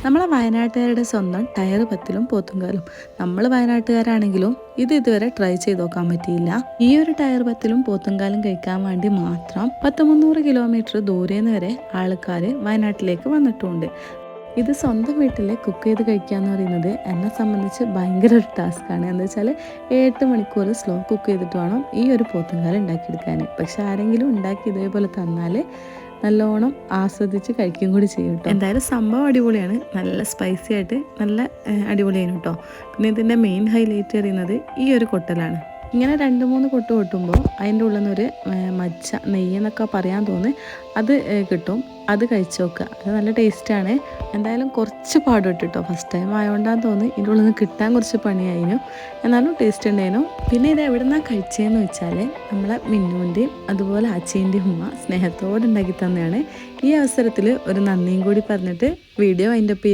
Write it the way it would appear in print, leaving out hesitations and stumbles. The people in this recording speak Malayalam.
നമ്മളെ വയനാട്ടുകാരുടെ സ്വന്തം ടയർ പത്തലും പോത്തുംകാലും. നമ്മൾ വയനാട്ടുകാരാണെങ്കിലും ഇത് ഇതുവരെ ട്രൈ ചെയ്ത് നോക്കാൻ പറ്റിയില്ല. ഈ ഒരു ടയർ പത്തലും പോത്തുംകാലും കഴിക്കാൻ വേണ്ടി മാത്രം 300 കിലോമീറ്റർ ദൂരേന്ന് വരെ ആൾക്കാർ വയനാട്ടിലേക്ക് വന്നിട്ടുണ്ട്. ഇത് സ്വന്തം വീട്ടിൽ കുക്ക് ചെയ്ത് കഴിക്കുക എന്ന് പറയുന്നത് എന്നെ സംബന്ധിച്ച് ഭയങ്കര ഒരു ടാസ്ക്കാണ്. എന്താ വെച്ചാൽ 8 മണിക്കൂർ സ്ലോ കുക്ക് ചെയ്തിട്ട് വേണം ഈ ഒരു പോത്തുംകാലം ഉണ്ടാക്കിയെടുക്കാൻ. പക്ഷെ ആരെങ്കിലും ഉണ്ടാക്കി ഇതേപോലെ തന്നാൽ നല്ലോണം ആസ്വദിച്ച് കഴിക്കുകയും കൂടി ചെയ്യും കേട്ടോ. എന്തായാലും സംഭവം അടിപൊളിയാണ്, നല്ല സ്പൈസി ആയിട്ട് നല്ല അടിപൊളിയാണ് കേട്ടോ. പിന്നെ ഇതിൻ്റെ മെയിൻ ഹൈലൈറ്റ് അറിയുന്നത് ഈ ഒരു കൊട്ടലാണ്. ഇങ്ങനെ 2-3 കൊട്ട് കൊട്ടുമ്പോൾ അതിൻ്റെ ഉള്ളിൽ നിന്നൊരു മജ്ജ നെയ്യെന്നൊക്കെ പറയാൻ തോന്നി അത് കിട്ടും. അത് കഴിച്ച് നോക്കുക, അത് നല്ല ടേസ്റ്റാണ്. എന്തായാലും കുറച്ച് പാടുപെട്ടു കേട്ടോ, ഫസ്റ്റ് ടൈം ആയതുകൊണ്ടാന്ന് തോന്നി ഇതിൻ്റെ ഉള്ളിൽ നിന്ന് കിട്ടാൻ കുറച്ച് പണിയായിരുന്നു, എന്നാലും ടേസ്റ്റ് ഉണ്ടായിരുന്നു. പിന്നെ ഇത് എവിടെ നിന്നാണ് കഴിച്ചതെന്ന് വെച്ചാൽ നമ്മളെ മിന്നുവിൻ്റെയും അതുപോലെ അച്ഛൻ്റെയും ഉമ്മ സ്നേഹത്തോടെ ഉണ്ടാക്കി തന്നെയാണ്. ഈ അവസരത്തിൽ ഒരു നന്ദിയും കൂടി പറഞ്ഞിട്ട് വീഡിയോ അതിൻ്റെ